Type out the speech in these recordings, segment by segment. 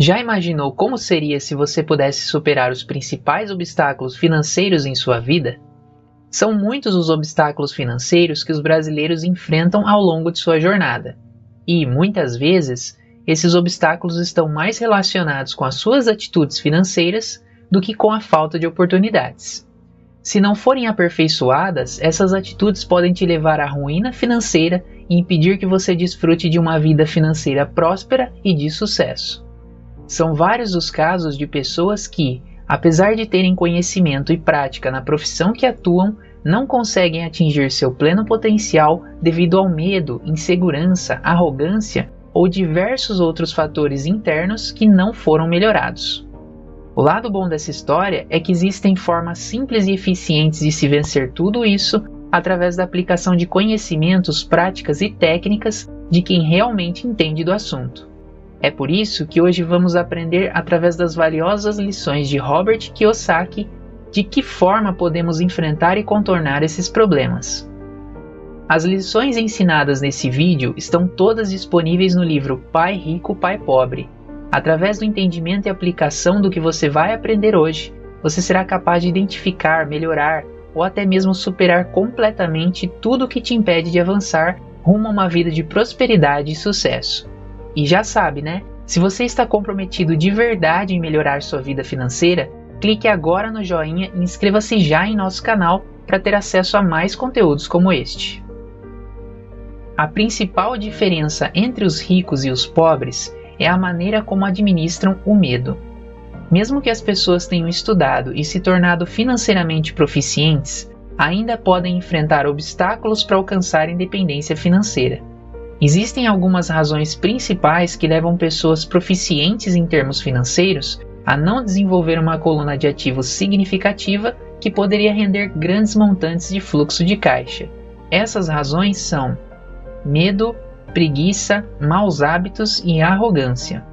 Já imaginou como seria se você pudesse superar os principais obstáculos financeiros em sua vida? São muitos os obstáculos financeiros que os brasileiros enfrentam ao longo de sua jornada. E, muitas vezes, esses obstáculos estão mais relacionados com as suas atitudes financeiras do que com a falta de oportunidades. Se não forem aperfeiçoadas, essas atitudes podem te levar à ruína financeira e impedir que você desfrute de uma vida financeira próspera e de sucesso. São vários os casos de pessoas que, apesar de terem conhecimento e prática na profissão que atuam, não conseguem atingir seu pleno potencial devido ao medo, insegurança, arrogância ou diversos outros fatores internos que não foram melhorados. O lado bom dessa história é que existem formas simples e eficientes de se vencer tudo isso através da aplicação de conhecimentos, práticas e técnicas de quem realmente entende do assunto. É por isso que hoje vamos aprender através das valiosas lições de Robert Kiyosaki de que forma podemos enfrentar e contornar esses problemas. As lições ensinadas nesse vídeo estão todas disponíveis no livro Pai Rico, Pai Pobre. Através do entendimento e aplicação do que você vai aprender hoje, você será capaz de identificar, melhorar ou até mesmo superar completamente tudo o que te impede de avançar rumo a uma vida de prosperidade e sucesso. E já sabe, né? Se você está comprometido de verdade em melhorar sua vida financeira, clique agora no joinha e inscreva-se já em nosso canal para ter acesso a mais conteúdos como este. A principal diferença entre os ricos e os pobres é a maneira como administram o medo. Mesmo que as pessoas tenham estudado e se tornado financeiramente proficientes, ainda podem enfrentar obstáculos para alcançar independência financeira. Existem algumas razões principais que levam pessoas proficientes em termos financeiros a não desenvolver uma coluna de ativos significativa que poderia render grandes montantes de fluxo de caixa. Essas razões são medo, preguiça, maus hábitos e arrogância.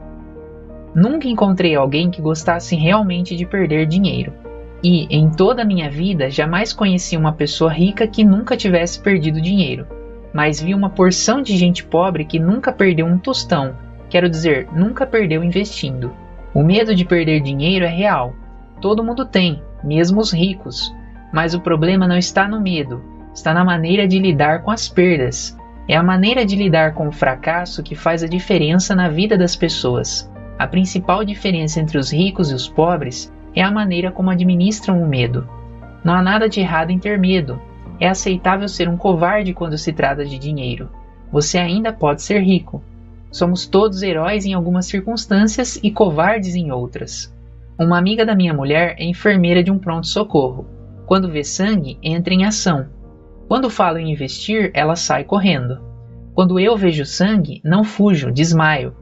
Nunca encontrei alguém que gostasse realmente de perder dinheiro. E, em toda a minha vida, jamais conheci uma pessoa rica que nunca tivesse perdido dinheiro. Mas vi uma porção de gente pobre que nunca perdeu um tostão, quero dizer, nunca perdeu investindo. O medo de perder dinheiro é real. Todo mundo tem, mesmo os ricos. Mas o problema não está no medo, está na maneira de lidar com as perdas. É a maneira de lidar com o fracasso que faz a diferença na vida das pessoas. A principal diferença entre os ricos e os pobres é a maneira como administram o medo. Não há nada de errado em ter medo. É aceitável ser um covarde quando se trata de dinheiro. Você ainda pode ser rico. Somos todos heróis em algumas circunstâncias e covardes em outras. Uma amiga da minha mulher é enfermeira de um pronto-socorro. Quando vê sangue, entra em ação. Quando falo em investir, ela sai correndo. Quando eu vejo sangue, não fujo, desmaio.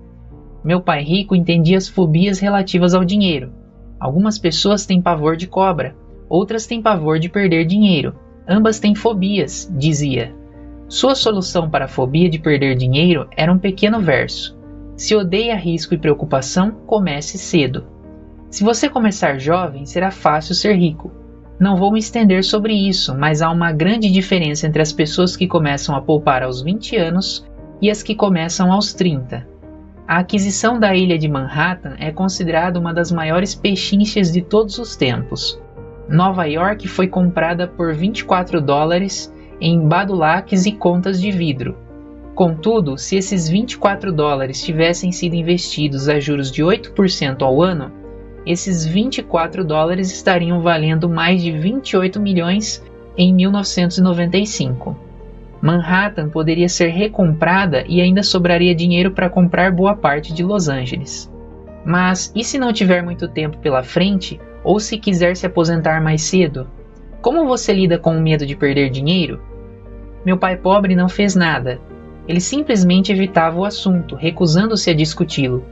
Meu pai rico entendia as fobias relativas ao dinheiro. Algumas pessoas têm pavor de cobra, outras têm pavor de perder dinheiro. Ambas têm fobias, dizia. Sua solução para a fobia de perder dinheiro era um pequeno verso. Se odeia risco e preocupação, comece cedo. Se você começar jovem, será fácil ser rico. Não vou me estender sobre isso, mas há uma grande diferença entre as pessoas que começam a poupar aos 20 anos e as que começam aos 30. A aquisição da ilha de Manhattan é considerada uma das maiores pechinchas de todos os tempos. Nova York foi comprada por $24 em badulaques e contas de vidro. Contudo, se esses $24 tivessem sido investidos a juros de 8% ao ano, esses $24 estariam valendo mais de 28 milhões em 1995. Manhattan poderia ser recomprada e ainda sobraria dinheiro para comprar boa parte de Los Angeles. Mas e se não tiver muito tempo pela frente, ou se quiser se aposentar mais cedo? Como você lida com o medo de perder dinheiro? Meu pai pobre não fez nada. Ele simplesmente evitava o assunto, recusando-se a discuti-lo.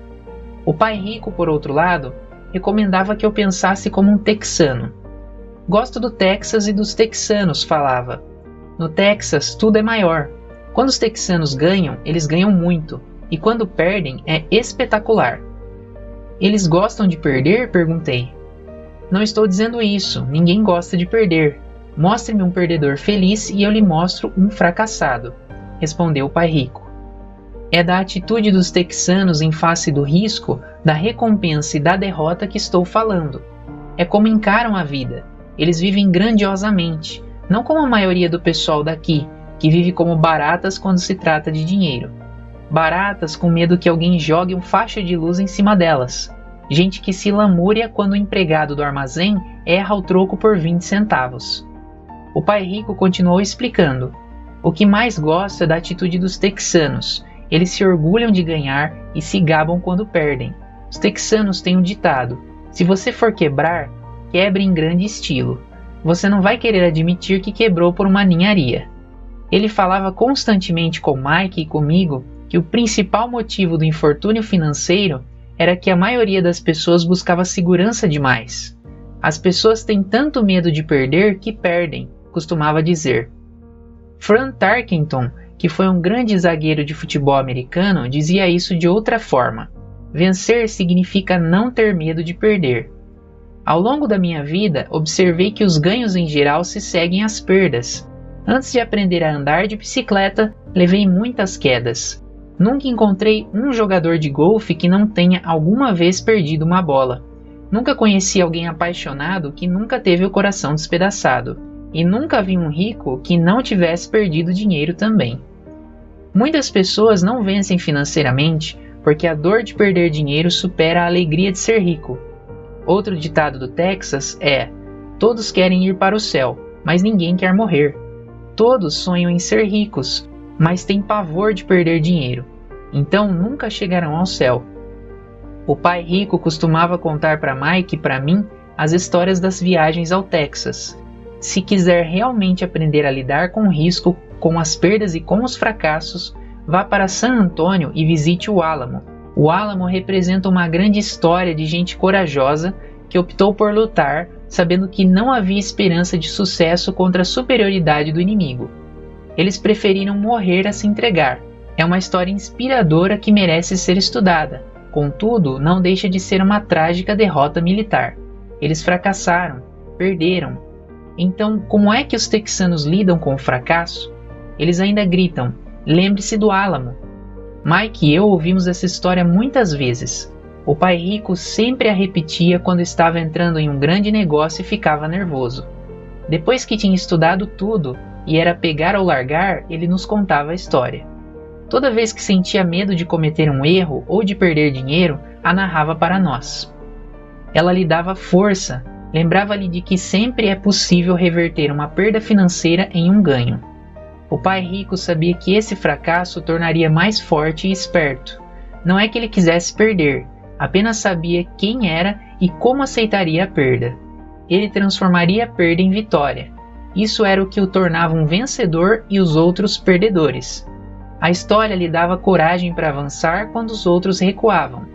O pai rico, por outro lado, recomendava que eu pensasse como um texano. Gosto do Texas e dos texanos, falava. No Texas, tudo é maior. Quando os texanos ganham, eles ganham muito. E quando perdem, é espetacular. Eles gostam de perder? Perguntei. Não estou dizendo isso, ninguém gosta de perder. Mostre-me um perdedor feliz e eu lhe mostro um fracassado, respondeu o pai rico. É da atitude dos texanos em face do risco, da recompensa e da derrota que estou falando. É como encaram a vida. Eles vivem grandiosamente, não como a maioria do pessoal daqui, que vive como baratas quando se trata de dinheiro. Baratas com medo que alguém jogue um faixa de luz em cima delas. Gente que se lamúria quando o empregado do armazém erra o troco por 20 centavos. O pai rico continuou explicando. O que mais gosto é da atitude dos texanos. Eles se orgulham de ganhar e se gabam quando perdem. Os texanos têm um ditado: se você for quebrar, quebre em grande estilo. Você não vai querer admitir que quebrou por uma ninharia. Ele falava constantemente com Mike e comigo que o principal motivo do infortúnio financeiro era que a maioria das pessoas buscava segurança demais. As pessoas têm tanto medo de perder que perdem, costumava dizer. Fran Tarkenton, que foi um grande zagueiro de futebol americano, dizia isso de outra forma. Vencer significa não ter medo de perder. Ao longo da minha vida, observei que os ganhos em geral se seguem às perdas. Antes de aprender a andar de bicicleta, levei muitas quedas. Nunca encontrei um jogador de golfe que não tenha alguma vez perdido uma bola. Nunca conheci alguém apaixonado que nunca teve o coração despedaçado. E nunca vi um rico que não tivesse perdido dinheiro também. Muitas pessoas não vencem financeiramente porque a dor de perder dinheiro supera a alegria de ser rico. Outro ditado do Texas é: todos querem ir para o céu, mas ninguém quer morrer. Todos sonham em ser ricos, mas têm pavor de perder dinheiro. Então nunca chegarão ao céu. O pai rico costumava contar para Mike e para mim as histórias das viagens ao Texas. Se quiser realmente aprender a lidar com o risco, com as perdas e com os fracassos, vá para San Antônio e visite o Álamo. O Álamo representa uma grande história de gente corajosa que optou por lutar, sabendo que não havia esperança de sucesso contra a superioridade do inimigo. Eles preferiram morrer a se entregar. É uma história inspiradora que merece ser estudada. Contudo, não deixa de ser uma trágica derrota militar. Eles fracassaram, perderam. Então, como é que os texanos lidam com o fracasso? Eles ainda gritam: lembre-se do Álamo. Mike e eu ouvimos essa história muitas vezes. O pai rico sempre a repetia quando estava entrando em um grande negócio e ficava nervoso. Depois que tinha estudado tudo e era pegar ou largar, ele nos contava a história. Toda vez que sentia medo de cometer um erro ou de perder dinheiro, a narrava para nós. Ela lhe dava força, lembrava-lhe de que sempre é possível reverter uma perda financeira em um ganho. O pai rico sabia que esse fracasso o tornaria mais forte e esperto. Não é que ele quisesse perder, apenas sabia quem era e como aceitaria a perda. Ele transformaria a perda em vitória. Isso era o que o tornava um vencedor e os outros perdedores. A história lhe dava coragem para avançar quando os outros recuavam.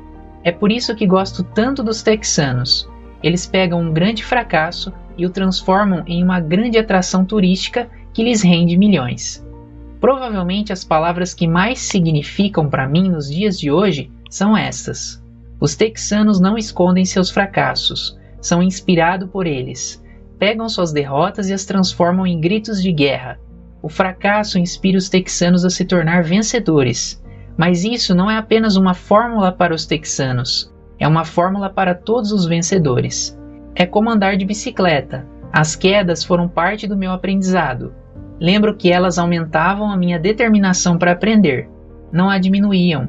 É por isso que gosto tanto dos texanos. Eles pegam um grande fracasso e o transformam em uma grande atração turística que lhes rende milhões. Provavelmente as palavras que mais significam para mim nos dias de hoje são estas. Os texanos não escondem seus fracassos, são inspirados por eles. Pegam suas derrotas e as transformam em gritos de guerra. O fracasso inspira os texanos a se tornar vencedores. Mas isso não é apenas uma fórmula para os texanos, é uma fórmula para todos os vencedores. É como andar de bicicleta. As quedas foram parte do meu aprendizado. Lembro que elas aumentavam a minha determinação para aprender, não a diminuíam.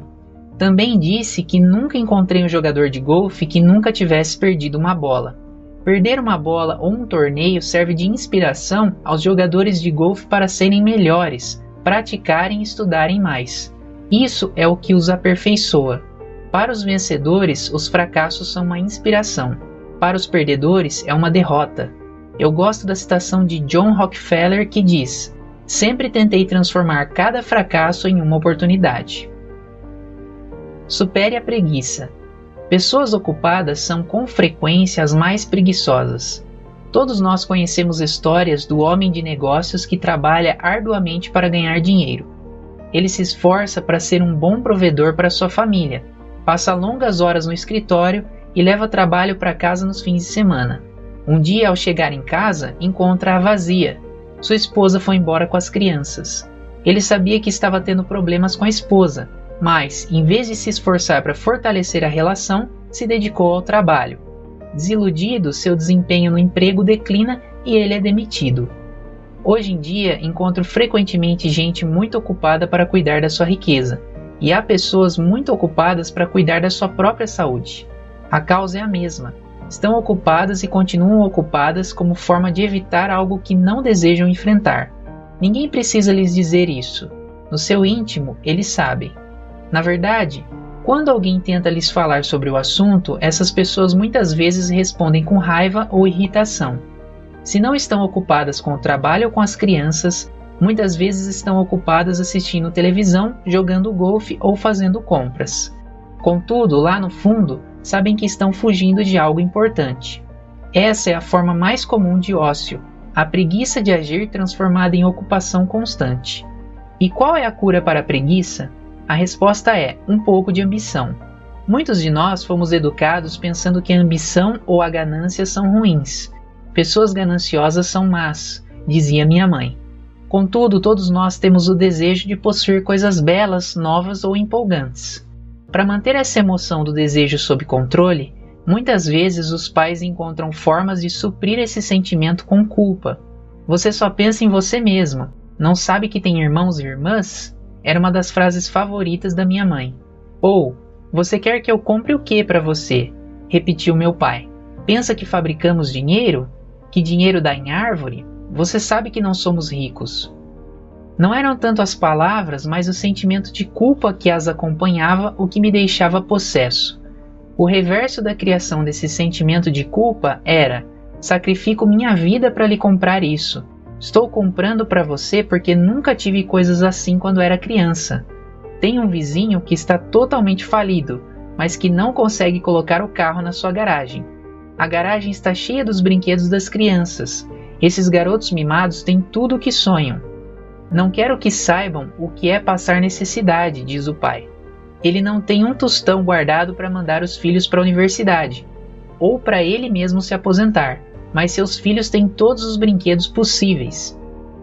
Também disse que nunca encontrei um jogador de golfe que nunca tivesse perdido uma bola. Perder uma bola ou um torneio serve de inspiração aos jogadores de golfe para serem melhores, praticarem e estudarem mais. Isso é o que os aperfeiçoa. Para os vencedores, os fracassos são uma inspiração. Para os perdedores, é uma derrota. Eu gosto da citação de John Rockefeller que diz: sempre tentei transformar cada fracasso em uma oportunidade. Supere a preguiça. Pessoas ocupadas são com frequência as mais preguiçosas. Todos nós conhecemos histórias do homem de negócios que trabalha arduamente para ganhar dinheiro. Ele se esforça para ser um bom provedor para sua família, passa longas horas no escritório e leva trabalho para casa nos fins de semana. Um dia, ao chegar em casa, encontra-a vazia. Sua esposa foi embora com as crianças. Ele sabia que estava tendo problemas com a esposa. mas, em vez de se esforçar para fortalecer a relação, se dedicou ao trabalho. Desiludido, seu desempenho no emprego declina e ele é demitido. Hoje em dia, encontro frequentemente gente muito ocupada para cuidar da sua riqueza, e há pessoas muito ocupadas para cuidar da sua própria saúde. A causa é a mesma. Estão ocupadas e continuam ocupadas como forma de evitar algo que não desejam enfrentar. Ninguém precisa lhes dizer isso. No seu íntimo, eles sabem. Na verdade, quando alguém tenta lhes falar sobre o assunto, essas pessoas muitas vezes respondem com raiva ou irritação. Se não estão ocupadas com o trabalho ou com as crianças, muitas vezes estão ocupadas assistindo televisão, jogando golfe ou fazendo compras. Contudo, lá no fundo, sabem que estão fugindo de algo importante. Essa é a forma mais comum de ócio, a preguiça de agir transformada em ocupação constante. E qual é a cura para a preguiça? A resposta é um pouco de ambição. Muitos de nós fomos educados pensando que a ambição ou a ganância são ruins. Pessoas gananciosas são más, dizia minha mãe. Contudo, todos nós temos o desejo de possuir coisas belas, novas ou empolgantes. Para manter essa emoção do desejo sob controle, muitas vezes os pais encontram formas de suprir esse sentimento com culpa. Você só pensa em você mesmo, não sabe que tem irmãos e irmãs? Era uma das frases favoritas da minha mãe. Ou, você quer que eu compre o que para você? Repetiu meu pai. Pensa que fabricamos dinheiro? Que dinheiro dá em árvore? Você sabe que não somos ricos. Não eram tanto as palavras, mas o sentimento de culpa que as acompanhava o que me deixava possesso. O reverso da criação desse sentimento de culpa era: sacrifico minha vida para lhe comprar isso. Estou comprando para você porque nunca tive coisas assim quando era criança. Tenho um vizinho que está totalmente falido, mas que não consegue colocar o carro na sua garagem. A garagem está cheia dos brinquedos das crianças. Esses garotos mimados têm tudo o que sonham. Não quero que saibam o que é passar necessidade, diz o pai. Ele não tem um tostão guardado para mandar os filhos para a universidade, ou para ele mesmo se aposentar, mas seus filhos têm todos os brinquedos possíveis.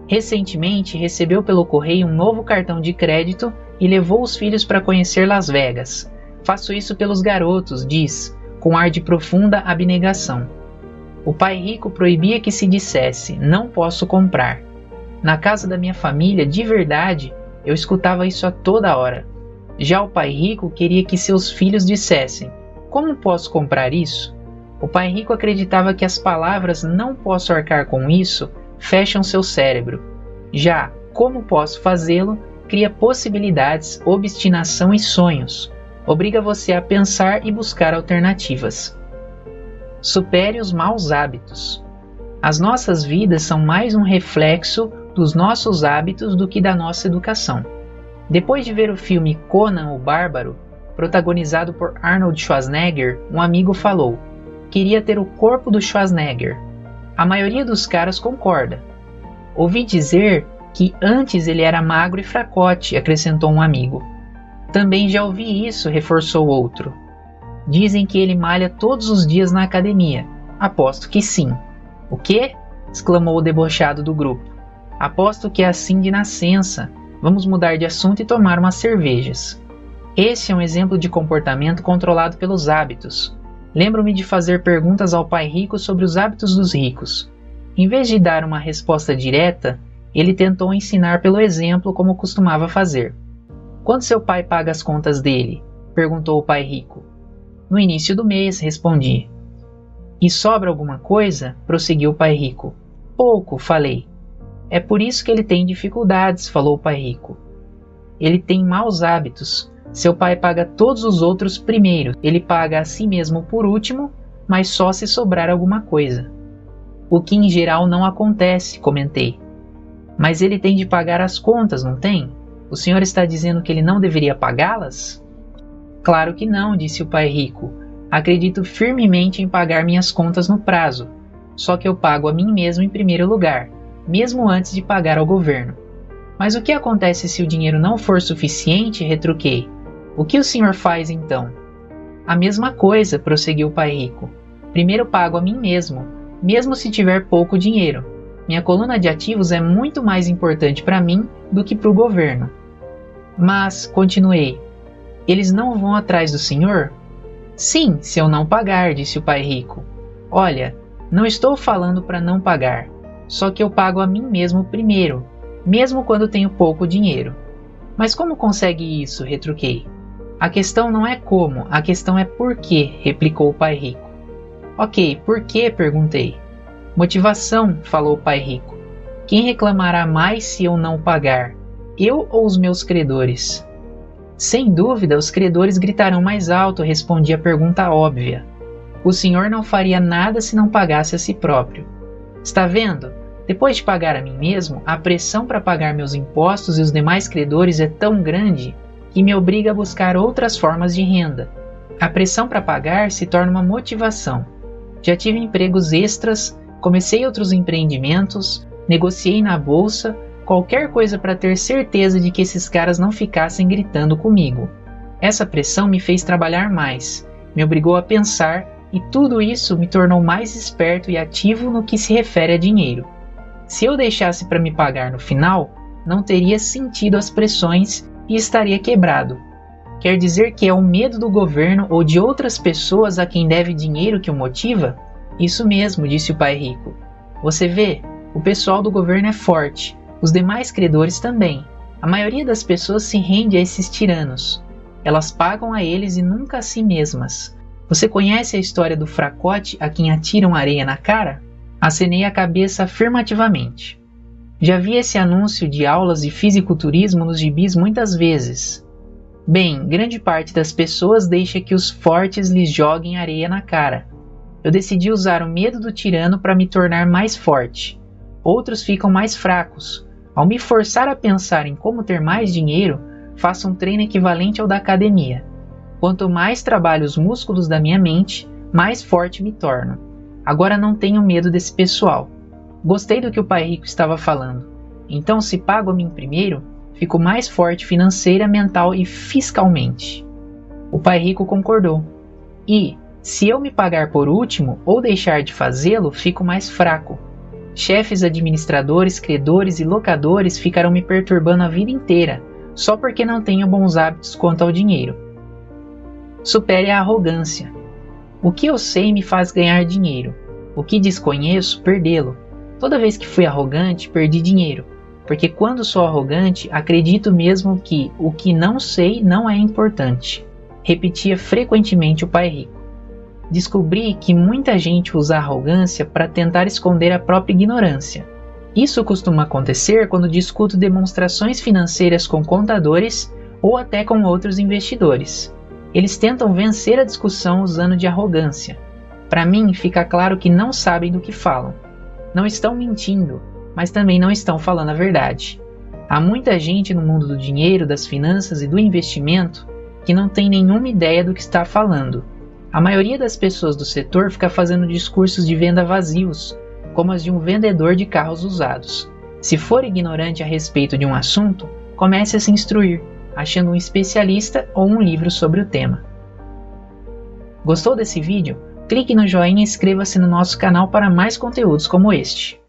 Recentemente recebeu pelo correio um novo cartão de crédito e levou os filhos para conhecer Las Vegas. Faço isso pelos garotos, diz, com ar de profunda abnegação. O pai rico proibia que se dissesse, não posso comprar. Na casa da minha família, de verdade, eu escutava isso a toda hora. Já o pai rico queria que seus filhos dissessem, como posso comprar isso? O pai rico acreditava que as palavras não posso arcar com isso fecham seu cérebro. Já como posso fazê-lo cria possibilidades, obstinação e sonhos. Obriga você a pensar e buscar alternativas. Supere os maus hábitos. As nossas vidas são mais um reflexo dos nossos hábitos do que da nossa educação. Depois de ver o filme Conan o Bárbaro, protagonizado por Arnold Schwarzenegger, um amigo falou: queria ter o corpo do Schwarzenegger. A maioria dos caras concorda. Ouvi dizer que antes ele era magro e fracote, acrescentou um amigo. Também já ouvi isso, reforçou outro. Dizem que ele malha todos os dias na academia. Aposto que sim. O quê? Exclamou o debochado do grupo. Aposto que é assim de nascença. Vamos mudar de assunto e tomar umas cervejas. Esse é um exemplo de comportamento controlado pelos hábitos. Lembro-me de fazer perguntas ao pai rico sobre os hábitos dos ricos. Em vez de dar uma resposta direta, ele tentou ensinar pelo exemplo como costumava fazer. Quando seu pai paga as contas dele? Perguntou o pai rico. No início do mês, respondi. E sobra alguma coisa? Prosseguiu o pai rico. Pouco, falei. É por isso que ele tem dificuldades, falou o pai rico. Ele tem maus hábitos. Seu pai paga todos os outros primeiro. Ele paga a si mesmo por último, mas só se sobrar alguma coisa. O que em geral não acontece, comentei. Mas ele tem de pagar as contas, não tem? O senhor está dizendo que ele não deveria pagá-las? Claro que não, disse o pai rico. Acredito firmemente em pagar minhas contas no prazo. Só que eu pago a mim mesmo em primeiro lugar, mesmo antes de pagar ao governo. Mas o que acontece se o dinheiro não for suficiente? Retruquei. O que o senhor faz então? A mesma coisa, prosseguiu o pai rico. Primeiro pago a mim mesmo, mesmo se tiver pouco dinheiro. Minha coluna de ativos é muito mais importante para mim do que para o governo. Mas, continuei, Eles não vão atrás do senhor? Sim, se eu não pagar, disse o pai rico. Olha, não estou falando para não pagar, só que eu pago a mim mesmo primeiro, mesmo quando tenho pouco dinheiro. Mas como consegue isso? Retruquei. A questão não é como, a questão é por quê, replicou o pai rico. Ok, por quê? Perguntei. Motivação, falou o pai rico. Quem reclamará mais se eu não pagar? Eu ou os meus credores? Sem dúvida, os credores gritarão mais alto, respondi a pergunta óbvia. O senhor não faria nada se não pagasse a si próprio. Está vendo? Depois de pagar a mim mesmo, a pressão para pagar meus impostos e os demais credores é tão grande que me obriga a buscar outras formas de renda. A pressão para pagar se torna uma motivação. Já tive empregos extras, comecei outros empreendimentos, negociei na bolsa, qualquer coisa para ter certeza de que esses caras não ficassem gritando comigo. Essa pressão me fez trabalhar mais, me obrigou a pensar e tudo isso me tornou mais esperto e ativo no que se refere a dinheiro. Se eu deixasse para me pagar no final, não teria sentido as pressões e estaria quebrado. Quer dizer que é o medo do governo ou de outras pessoas a quem deve dinheiro que o motiva? Isso mesmo, disse o pai rico. Você vê, o pessoal do governo é forte, os demais credores também. A maioria das pessoas se rende a esses tiranos. Elas pagam a eles e nunca a si mesmas. Você conhece a história do fracote a quem atiram areia na cara? Acenei a cabeça afirmativamente. Já vi esse anúncio de aulas de fisiculturismo nos gibis muitas vezes. Bem, grande parte das pessoas deixa que os fortes lhes joguem areia na cara. Eu decidi usar o medo do tirano para me tornar mais forte. Outros ficam mais fracos. Ao me forçar a pensar em como ter mais dinheiro, faço um treino equivalente ao da academia. Quanto mais trabalho os músculos da minha mente, mais forte me torno. Agora não tenho medo desse pessoal. Gostei do que o pai rico estava falando. Então, se pago a mim primeiro, fico mais forte financeira, mental e fiscalmente. O pai rico concordou. E, se eu me pagar por último ou deixar de fazê-lo, fico mais fraco. Chefes, administradores, credores e locadores ficarão me perturbando a vida inteira, só porque não tenho bons hábitos quanto ao dinheiro. Supere a arrogância. O que eu sei me faz ganhar dinheiro. O que desconheço, perdê-lo. Toda vez que fui arrogante, perdi dinheiro. Porque quando sou arrogante, acredito mesmo que o que não sei não é importante. Repetia frequentemente o pai rico. Descobri que muita gente usa a arrogância para tentar esconder a própria ignorância. Isso costuma acontecer quando discuto demonstrações financeiras com contadores ou até com outros investidores. Eles tentam vencer a discussão usando de arrogância. Para mim, fica claro que não sabem do que falam. Não estão mentindo, mas também não estão falando a verdade. Há muita gente no mundo do dinheiro, das finanças e do investimento que não tem nenhuma ideia do que está falando. A maioria das pessoas do setor fica fazendo discursos de venda vazios, como as de um vendedor de carros usados. Se for ignorante a respeito de um assunto, comece a se instruir, achando um especialista ou um livro sobre o tema. Gostou desse vídeo? Clique no joinha e inscreva-se no nosso canal para mais conteúdos como este.